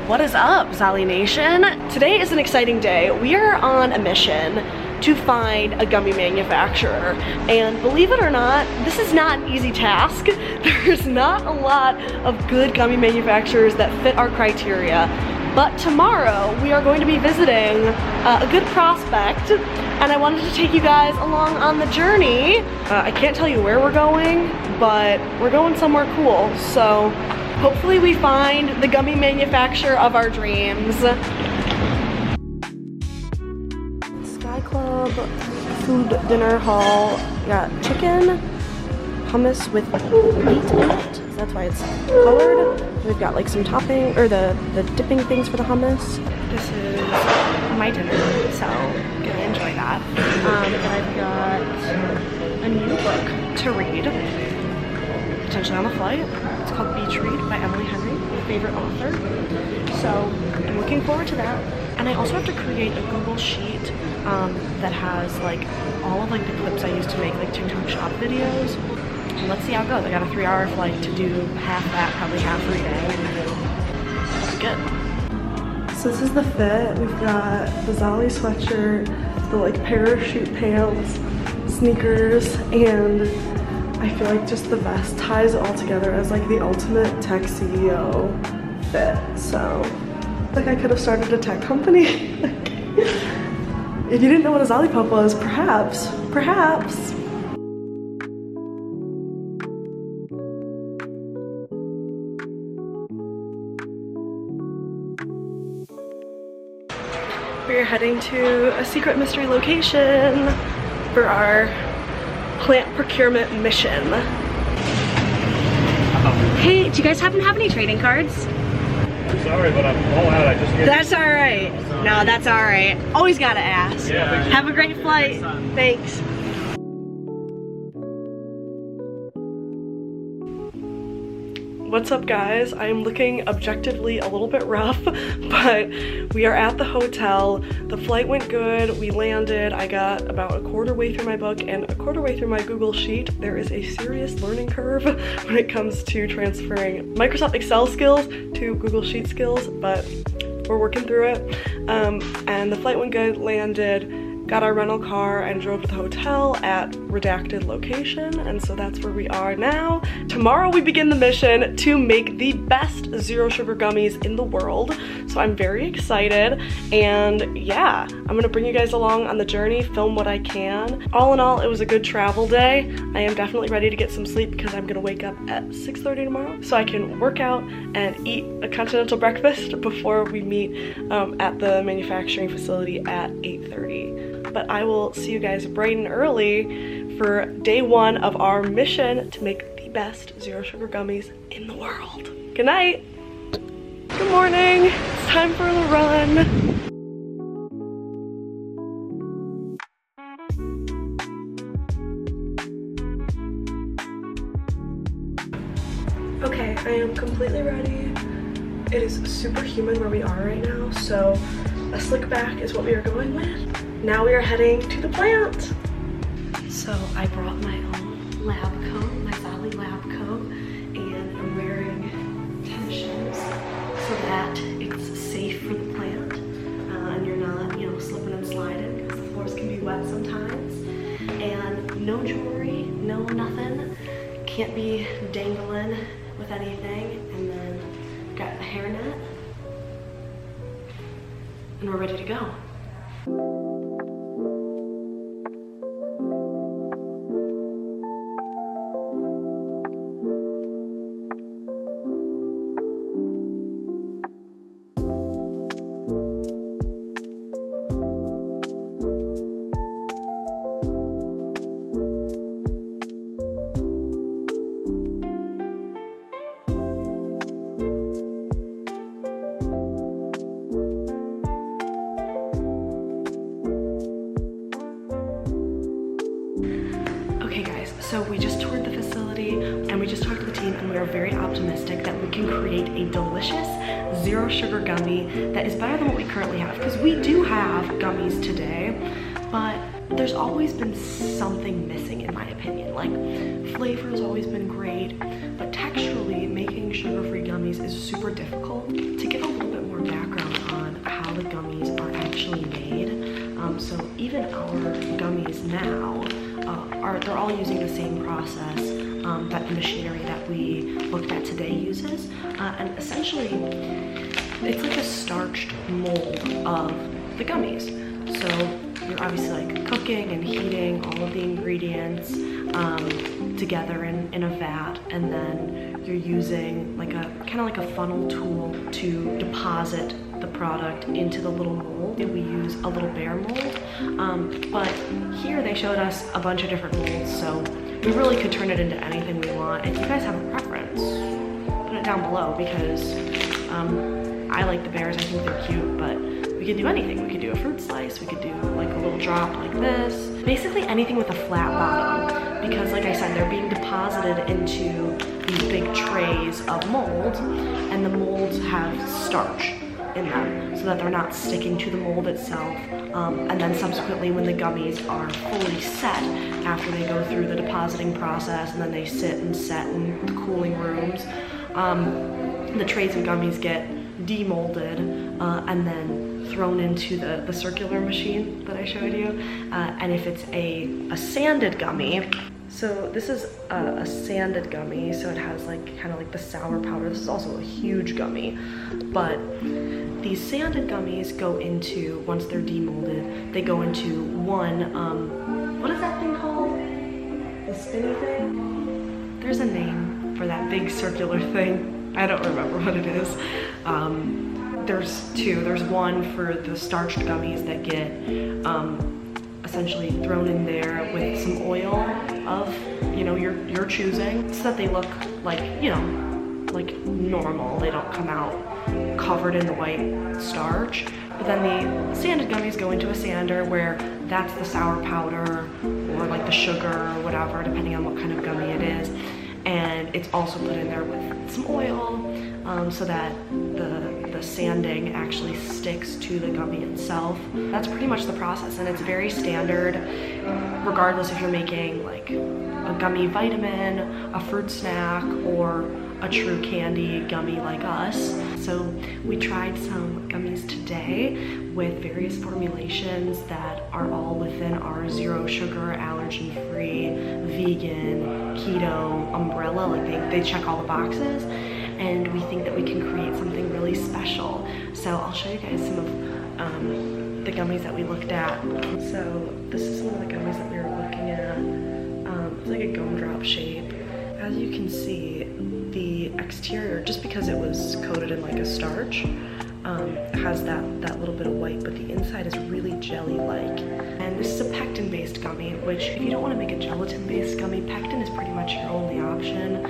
What is up, Zolly Nation? Today is an exciting day. We are on a mission to find a gummy manufacturer. And believe it or not, this is not an easy task. There's not a lot of good gummy manufacturers that fit our criteria. But tomorrow, we are going to be visiting a good prospect, and I wanted to take you guys along on the journey. I can't tell you where we're going, but we're going somewhere cool. So hopefully we find the gummy manufacturer of our dreams. Sky Club food dinner hall. We got chicken, hummus with meat in it. That's why it's colored. We've got like some topping, or the dipping things for the hummus. This is my dinner, so I'm gonna enjoy that. And I've got a new book to read, potentially on the flight. It's called Beach Read by Emily Henry, my favorite author. So I'm looking forward to that. And I also have to create a Google Sheet that has like all of like the clips I used to make like TikTok shop videos. And let's see how it goes. I got a 3-hour flight to do half that, probably half every day. That's good. So this is the fit. We've got the Zolly sweatshirt, the like parachute pants, sneakers, and I feel like just the vest ties it all together as like the ultimate tech CEO fit. So like I could have started a tech company. If you didn't know what a Zolly Pup was, perhaps. We're heading to a secret mystery location for our plant procurement mission. Hey, do you guys happen to have any trading cards? I'm sorry, but I'm all out. I just get That's all right. No, that's all right. Always gotta ask. Yeah. Have a great flight. Thanks. What's up, guys? I'm looking objectively a little bit rough, but we are at the hotel. The flight went good. We landed. I got about a quarter way through my book and a quarter way through my Google Sheet. There is a serious learning curve when it comes to transferring Microsoft Excel skills to Google Sheet skills, but we're working through it. And the flight went good, landed, got our rental car, and drove to the hotel at redacted location, and so that's where we are now. Tomorrow we begin the mission to make the best zero sugar gummies in the world, so I'm very excited, and yeah, I'm gonna bring you guys along on the journey, film what I can. All in all, it was a good travel day. I am definitely ready to get some sleep because I'm gonna wake up at 6:30 tomorrow, so I can work out and eat a continental breakfast before we meet at the manufacturing facility at 8:30. But I will see you guys bright and early for day one of our mission to make the best zero sugar gummies in the world. Good night. Good morning. It's time for the run. Okay, I am completely ready. It is super humid where we are right now, so a slick back is what we are going with. Now we are heading to the plant. So I brought my own lab coat, my Zolly lab coat, and I'm wearing tennis shoes so that it's safe for the plant and you're not, you know, slipping and sliding because the floors can be wet sometimes. And no jewelry, no nothing. Can't be dangling with anything. And then got a hairnet. And we're ready to go. So we just toured the facility and we just talked to the team, and we are very optimistic that we can create a delicious zero sugar gummy that is better than what we currently have, because we do have gummies today, but there's always been something missing in my opinion. Like, flavor's always been great, but texturally making sugar-free gummies is super difficult. To give a little bit more background on how the gummies are actually made, so even our gummies now, they're all using the same process that the machinery that we looked at today uses. And essentially, it's like a starched mold of the gummies. So you're obviously like cooking and heating all of the ingredients together in a vat, and then you're using like a kind of like a funnel tool to deposit the product into the little mold. We use a little bear mold, but here they showed us a bunch of different molds, so we really could turn it into anything we want. If you guys have a preference, put it down below, because I like the bears, I think they're cute, but we could do anything. We could do a fruit slice, we could do like a little drop like this. Basically anything with a flat bottom, because like I said, they're being deposited into these big trays of molds, and the molds have starch in them so that they're not sticking to the mold itself. And then subsequently, when the gummies are fully set, after they go through the depositing process and then they sit and set in the cooling rooms, the trays of gummies get demolded and then thrown into the circular machine that I showed you. And if it's a sanded gummy, so this is a sanded gummy, so it has like kind of like the sour powder. This is also a huge gummy, but these sanded gummies go into, once they're demolded, they go into one, what is that thing called? The spinny thing? There's a name for that big circular thing. I don't remember what it is. There's two. There's one for the starched gummies that get essentially thrown in there with some oil of, you know, your choosing, so that they look like, you know, like normal. They don't come out covered in the white starch. But then the sanded gummies go into a sander where that's the sour powder or like the sugar or whatever, depending on what kind of gummy it is. And it's also put in there with some oil so that the sanding actually sticks to the gummy itself. That's pretty much the process, and it's very standard regardless if you're making like a gummy vitamin, a fruit snack, or a true candy gummy like us. So we tried some gummies today with various formulations that are all within our zero sugar, allergen-free, vegan, keto umbrella. Like they check all the boxes, and we think that we can create something really special. So I'll show you guys some of the gummies that we looked at. So this is one of the gummies that we were looking at. It's like a gumdrop shape. As you can see, the exterior, just because it was coated in like a starch, has that little bit of white, but the inside is really jelly-like. And this is a pectin-based gummy, which if you don't want to make a gelatin-based gummy, pectin is pretty much your only option.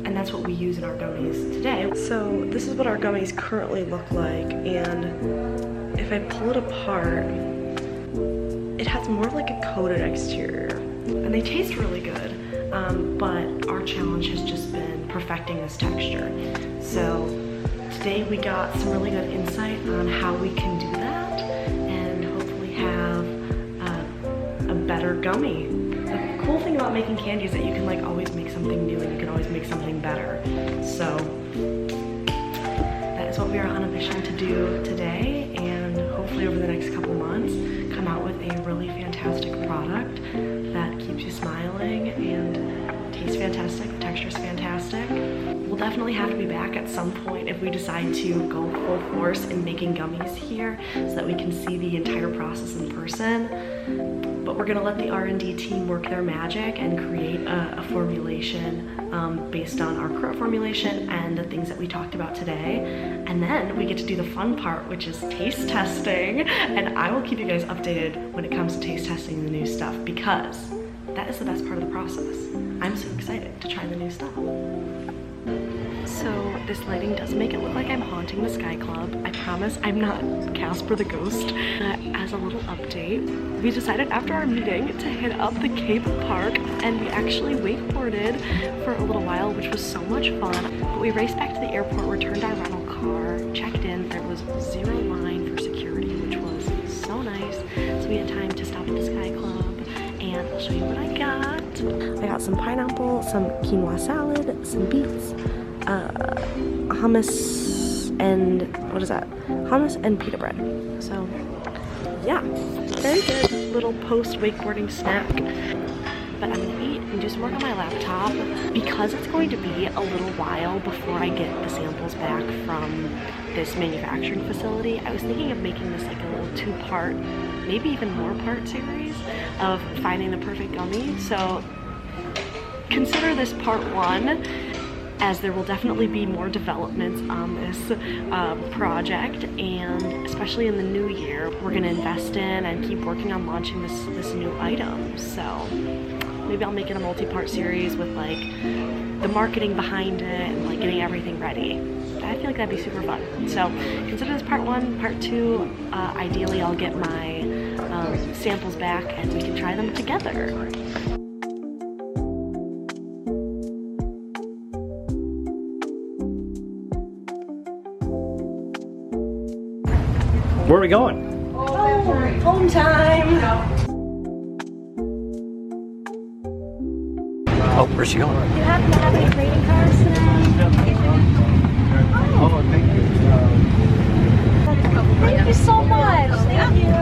And that's what we use in our gummies today. So this is what our gummies currently look like, and if I pull it apart, it has more of like a coated exterior, and they taste really good. But our challenge has just been perfecting this texture. So today we got some really good insight on how we can do that and hopefully have a better gummy. The cool thing about making candy is that you can like always make something new, and you can always make something better. So that is what we are on a mission to do today, and hopefully over the next couple months come out with a really fantastic product that keeps you smiling and tastes fantastic, the texture's fantastic. We'll definitely have to be back at some point if we decide to go full force in making gummies here so that we can see the entire process in person. But we're gonna let the R&D team work their magic and create a formulation based on our current formulation and the things that we talked about today. And then we get to do the fun part, which is taste testing. And I will keep you guys updated when it comes to taste testing the new stuff, because that is the best part of the process. I'm so excited to try the new stuff. So this lighting does make it look like I'm haunting the Sky Club. I promise I'm not Casper the Ghost. As a little update, we decided after our meeting to hit up the Cape Park, and we actually wakeboarded for a little while, which was so much fun. But we raced back to the airport, returned our rental car, checked in. There was zero line for security, which was so nice. So we had time to stop at the Sky Club, and I'll show you what I got. I got some pineapple, some quinoa salad, some beets, hummus and, what is that? Hummus and pita bread. So yeah, very good little post wakeboarding snack. But I'm gonna eat and do some work on my laptop because it's going to be a little while before I get the samples back from this manufacturing facility. I was thinking of making this like a little 2-part, maybe even more part series of finding the perfect gummy. So consider this part 1, as there will definitely be more developments on this project, and especially in the new year, we're gonna invest in and keep working on launching this new item. So maybe I'll make it a multi-part series with like the marketing behind it and like getting everything ready. I feel like that'd be super fun. So consider this part 1. Part 2, ideally I'll get my samples back and we can try them together. Where are we going? Home time! Oh, where's she going? Do you happen to have any trading cards today? Oh, thank you. Thank you so much. Thank you.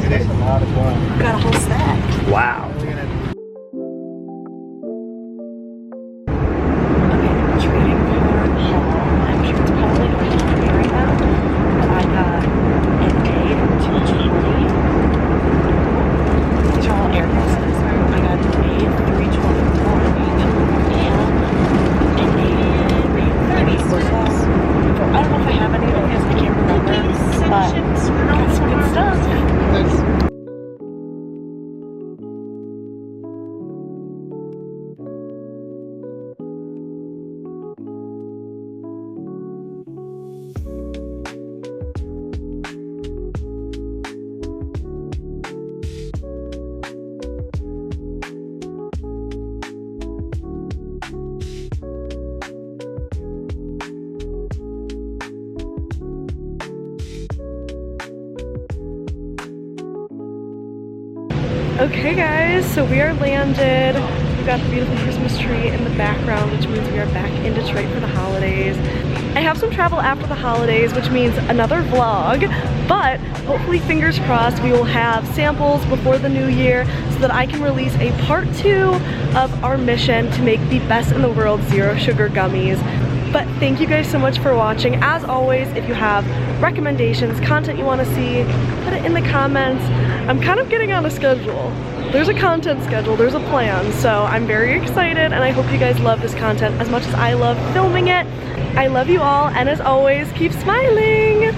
Today's a lot of fun. Got a whole stack. Wow. Trading card haul. I'm sure it's probably going to be right now, but I got an A from 220. These are all air passes. I got an A from 321 and an A from 30. So I don't know if I have any of these, I can't remember, but got some good stuff. Okay guys, so we are landed. We've got the beautiful Christmas tree in the background, which means we are back in Detroit for the holidays. I have some travel after the holidays, which means another vlog, but hopefully, fingers crossed, we will have samples before the new year so that I can release a part 2 of our mission to make the best in the world zero sugar gummies. But thank you guys so much for watching. As always, if you have recommendations, content you want to see, put it in the comments. I'm kind of getting on a schedule. There's a content schedule, there's a plan, so I'm very excited and I hope you guys love this content as much as I love filming it. I love you all, and as always, keep smiling!